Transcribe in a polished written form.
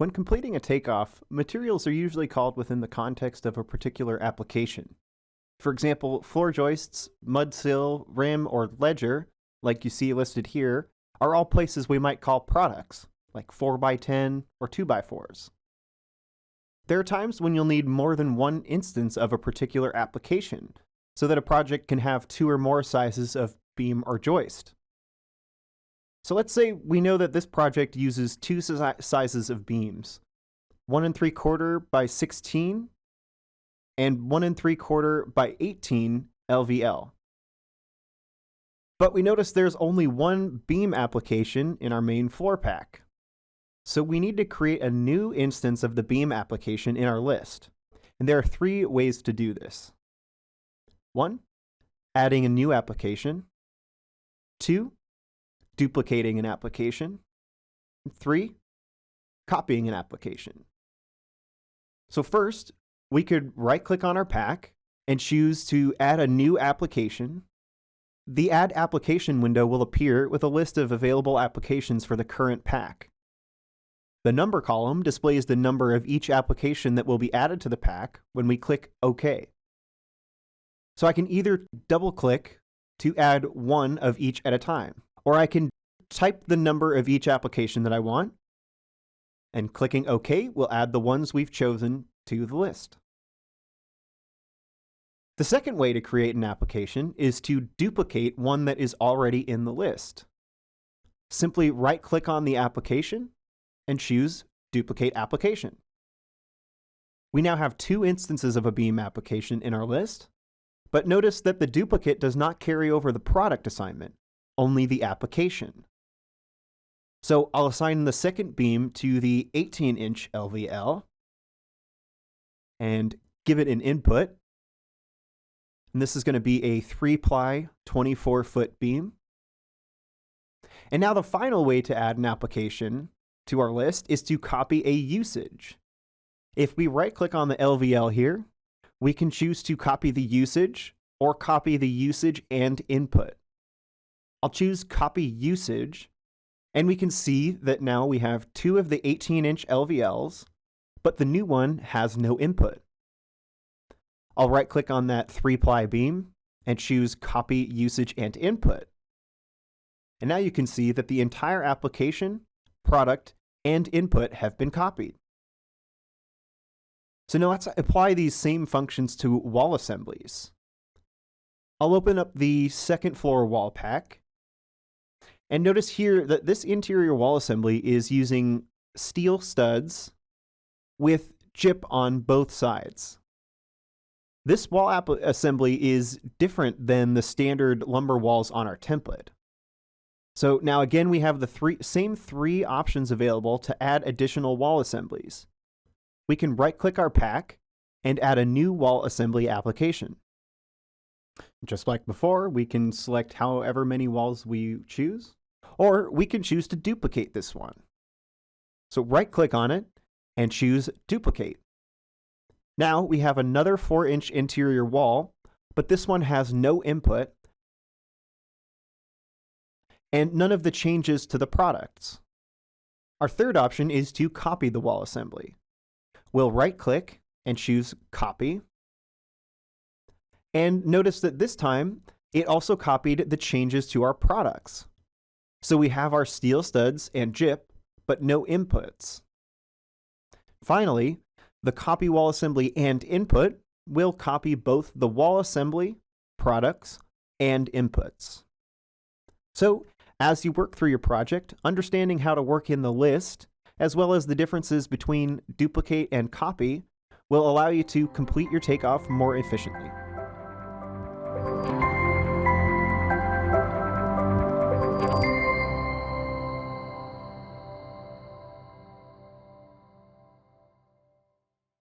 When completing a takeoff, materials are usually called within the context of a particular application. For example, floor joists, mud sill, rim, or ledger, like you see listed here, are all places we might call products, like 4x10 or 2x4s. There are times when you'll need more than one instance of a particular application, so that a project can have 2 or more sizes of beam or joist. So let's say we know that this project uses 2 sizes of beams, 1 3/4 by 16 and 1 3/4 by 18 LVL. But we notice there's only one beam application in our main floor pack. So we need to create a new instance of the beam application in our list. And there are 3 ways to do this. 1, adding a new application. 2, duplicating an application. 3, copying an application. So first, we could right-click on our pack and choose to add a new application. The Add Application window will appear with a list of available applications for the current pack. The number column displays the number of each application that will be added to the pack when we click OK. So I can either double-click to add one of each at a time, or I can type the number of each application that I want, and clicking OK will add the ones we've chosen to the list. The second way to create an application is to duplicate one that is already in the list. Simply right-click on the application and choose Duplicate Application. We now have 2 instances of a beam application in our list, but notice that the duplicate does not carry over the product assignment, only the application. So I'll assign the second beam to the 18-inch LVL and give it an input. And this is going to be a 3-ply 24-foot beam. And now the final way to add an application to our list is to copy a usage. If we right-click on the LVL here, we can choose to copy the usage or copy the usage and input. I'll choose Copy Usage, and we can see that now we have 2 of the 18-inch LVLs, but the new one has no input. I'll right-click on that 3-ply beam and choose Copy Usage and Input. And now you can see that the entire application, product, and input have been copied. So now let's apply these same functions to wall assemblies. I'll open up the second floor wall pack. And notice here that this interior wall assembly is using steel studs with jip on both sides. This wall assembly is different than the standard lumber walls on our template. So now again, we have the same three options available to add additional wall assemblies. We can right-click our pack and add a new wall assembly application. Just like before, we can select however many walls we choose, or we can choose to duplicate this one. So right-click on it and choose Duplicate. Now we have another 4-inch interior wall, but this one has no input and none of the changes to the products. Our third option is to copy the wall assembly. We'll right-click and choose Copy. And notice that this time, it also copied the changes to our products. So we have our steel studs and jip, but no inputs. Finally, the Copy Wall Assembly and Input will copy both the wall assembly, products, and inputs. So, as you work through your project, understanding how to work in the list, as well as the differences between duplicate and copy, will allow you to complete your takeoff more efficiently.